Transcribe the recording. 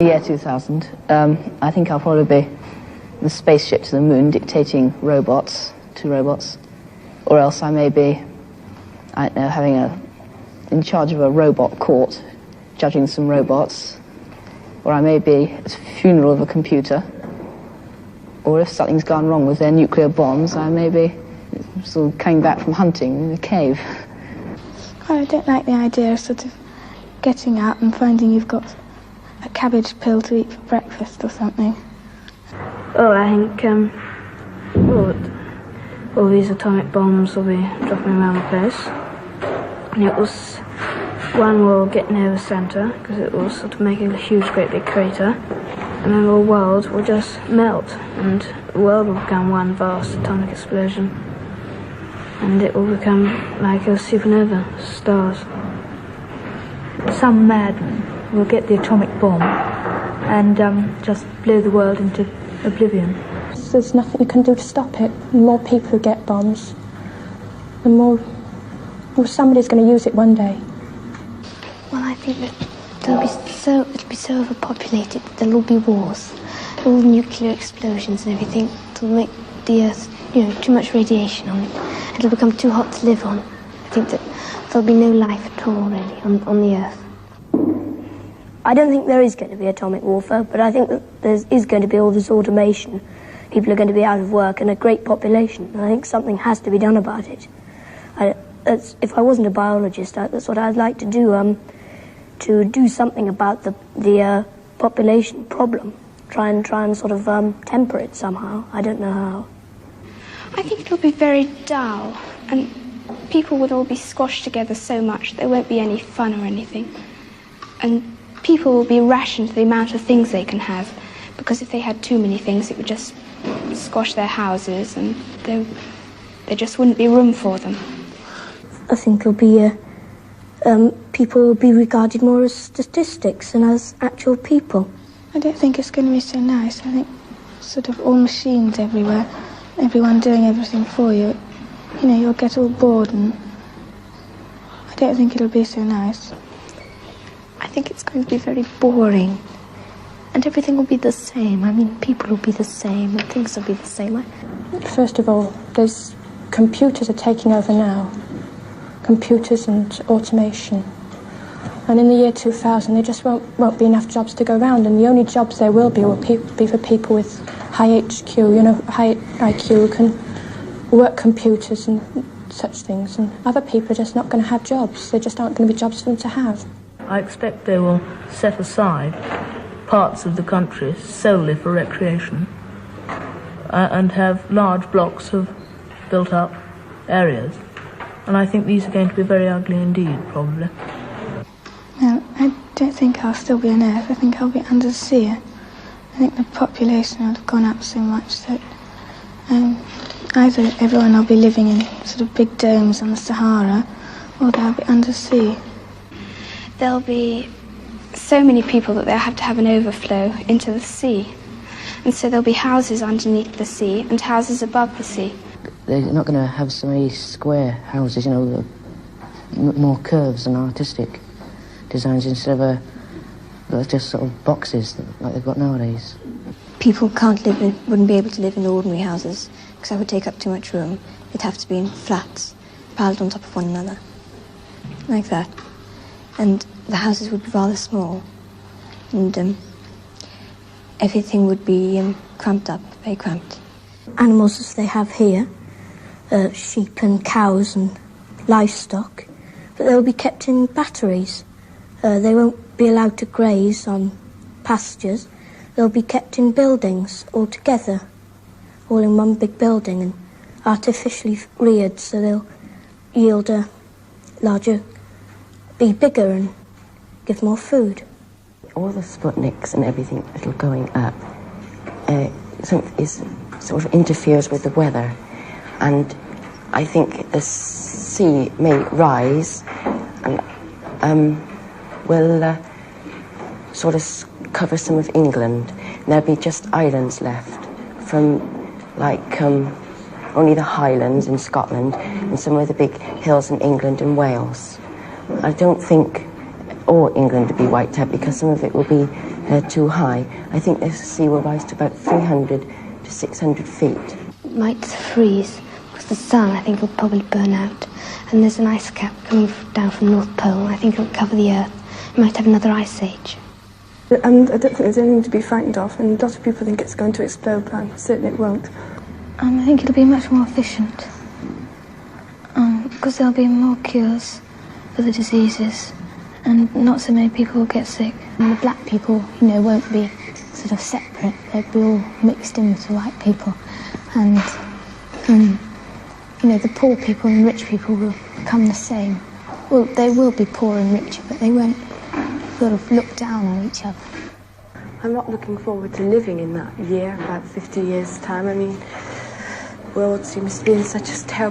Year 2000, I think I'll probably be the spaceship to the moon dictating robots to robots, or else I may be, I don't know, in charge of a robot court, judging some robots, or I may be at the funeral of a computer, or if something's gone wrong with their nuclear bombs, I may be sort of coming back from hunting in a cave. I don't like the idea of sort of getting up and finding you've got a cabbage pill to eat for breakfast or something. Well, I think all these atomic bombs will be dropping around the place. And one will get near the centre, because it will sort of make a huge, great big crater. And then the world will just melt, and the world will become one vast atomic explosion. And it will become like a supernova, stars. Some madman will get the atomic bomb and just blow the world into oblivion. There's nothing you can do to stop it. The more people who get bombs, the more somebody's going to use it one day. Well, I think that it'll be so overpopulated that there'll all be wars, all nuclear explosions and everything. It'll make the Earth, too much radiation on it. It'll become too hot to live on. I think that there'll be no life at all, really, on the Earth. I don't think there is going to be atomic warfare, but I think that there is going to be all this automation. People are going to be out of work and a great population, and I think something has to be done about it. If I wasn't a biologist, that's what I'd like to do something about the population problem. Try and sort of temper it somehow. I don't know how. I think it'll be very dull, and people would all be squashed together so much there won't be any fun or anything. And people will be rationed to the amount of things they can have, because if they had too many things, it would just squash their houses, and there just wouldn't be room for them. I think it'll be people will be regarded more as statistics than as actual people. I don't think it's going to be so nice. I think sort of all machines everywhere, everyone doing everything for you. You'll get all bored, and I don't think it'll be so nice. I think it's going to be very boring, and everything will be the same. I mean, people will be the same, and things will be the same. First of all, there's computers are taking over now. Computers and automation. And in the year 2000, there just won't be enough jobs to go around, and the only jobs there will be for people with high HQ, high IQ, who can work computers and such things. And other people are just not going to have jobs. There just aren't going to be jobs for them to have. I expect they will set aside parts of the country solely for recreation and have large blocks of built-up areas. And I think these are going to be very ugly indeed, probably. No, I don't think I'll still be on Earth. I think I'll be under the sea. I think the population will have gone up so much that either everyone will be living in sort of big domes on the Sahara, or they'll be under the sea. There'll be so many people that they'll have to have an overflow into the sea. And so there'll be houses underneath the sea and houses above the sea. They're not going to have so many square houses, more curves and artistic designs instead of just sort of boxes like they've got nowadays. People wouldn't be able to live in ordinary houses, because that would take up too much room. They'd have to be in flats, piled on top of one another, like that. And the houses would be rather small, and everything would be cramped up, very cramped. Animals as they have here, sheep and cows and livestock, but they'll be kept in batteries. They won't be allowed to graze on pastures. They'll be kept in buildings all together, all in one big building, and artificially reared, so they'll yield a larger, be bigger and give more food. All the Sputniks and everything that are going up sort of interferes with the weather, and I think the sea may rise and will sort of cover some of England, and there'll be just islands left from only the Highlands in Scotland and some of the big hills in England and Wales. I don't think or England to be wiped out because some of it will be too high. I think the sea will rise to about 300 to 600 feet. It might freeze because the sun, I think, will probably burn out. And there's an ice cap coming down from the North Pole. I think it'll cover the Earth. It might have another ice age. And I don't think there's anything to be frightened of, and a lot of people think it's going to explode, but I'm certain it won't. I think it'll be much more efficient, because there'll be more cures for the diseases, and not so many people will get sick. And the black people, won't be sort of separate. They'll be all mixed in with the white people, and the poor people and rich people will become the same. Well, they will be poor and richer, but they won't sort of look down on each other. I'm not looking forward to living in that year, about 50 years' time. I mean, the world seems to be in such a terrible